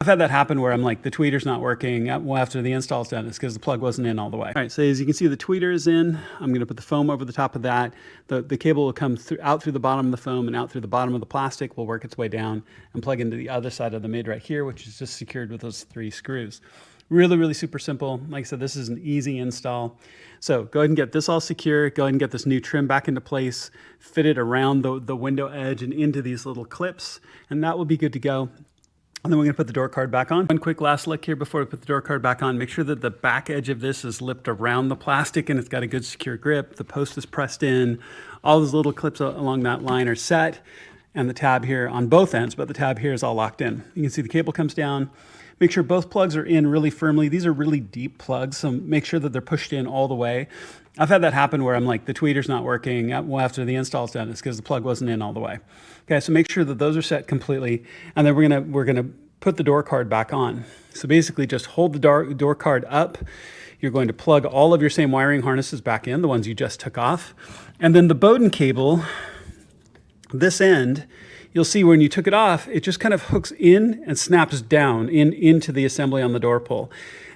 I've had that happen where I'm like, the tweeter's not working well, after the install's done. It's because the plug wasn't in all the way. All right, so as you can see, the tweeter is in. I'm gonna put the foam over the top of that. The cable will come out through the bottom of the foam and out through the bottom of the plastic, will work its way down and plug into the other side of the mid right here, which is just secured with those 3 screws. Really, really super simple. Like I said, this is an easy install. So go ahead and get this all secure. Go ahead and get this new trim back into place, fit it around the window edge and into these little clips, and that will be good to go. And then we're going to put the door card back on. One quick last look here before we put the door card back on. Make sure that the back edge of this is lipped around the plastic and it's got a good secure grip. The post is pressed in. All those little clips along that line are set. And the tab here on both ends, but the tab here is all locked in. You can see the cable comes down. Make sure both plugs are in really firmly. These are really deep plugs, so make sure that they're pushed in all the way. I've had that happen where I'm like, the tweeter's not working well, after the install's done. It's because the plug wasn't in all the way. Okay, so make sure that those are set completely, and then we're gonna put the door card back on. So basically just hold the door card up. You're going to plug all of your same wiring harnesses back in, the ones you just took off. And then the Bowden cable, this end, you'll see when you took it off, it just kind of hooks in and snaps down into the assembly on the door pull.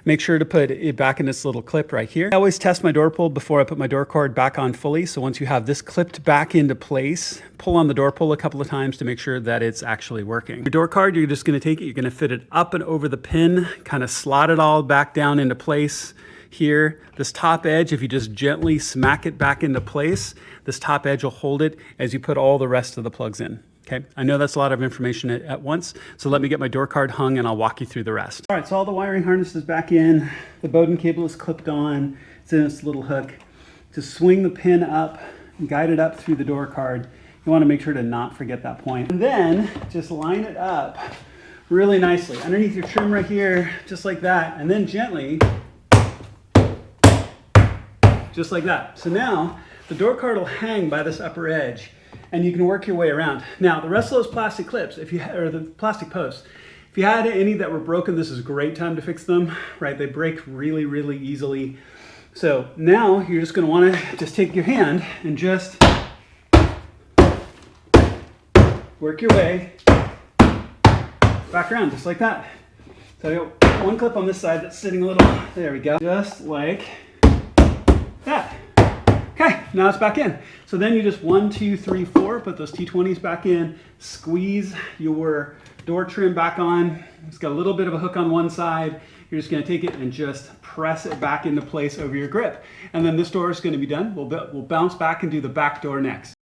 Make sure to put it back in this little clip right here. I always test my door pull before I put my door card back on fully. So once you have this clipped back into place, pull on the door pull a couple of times to make sure that it's actually working. Your door card, you're just gonna take it, you're gonna fit it up and over the pin, kind of slot it all back down into place. Here, this top edge, if you just gently smack it back into place, this top edge will hold it as you put all the rest of the plugs in. Okay, I know that's a lot of information at once, so let me get my door card hung and I'll walk you through the rest. All right, so all the wiring harness is back in. The Bowden cable is clipped on. It's in this little hook. To swing the pin up and guide it up through the door card, you want to make sure to not forget that point. And then just line it up really nicely underneath your trim right here, just like that, and then gently, just like that. So now the door card will hang by this upper edge and you can work your way around. Now, the rest of those plastic clips, or the plastic posts, if you had any that were broken, this is a great time to fix them, right? They break really, really easily. So now you're just gonna wanna just take your hand and just work your way back around, just like that. So I got one clip on this side that's sitting a little, there we go, just like that. Okay, now it's back in. So then you just 1, 2, 3, 4, put those T20s back in, squeeze your door trim back on. It's got a little bit of a hook on one side. You're just gonna take it and just press it back into place over your grip. And then this door is gonna be done. We'll bounce back and do the back door next.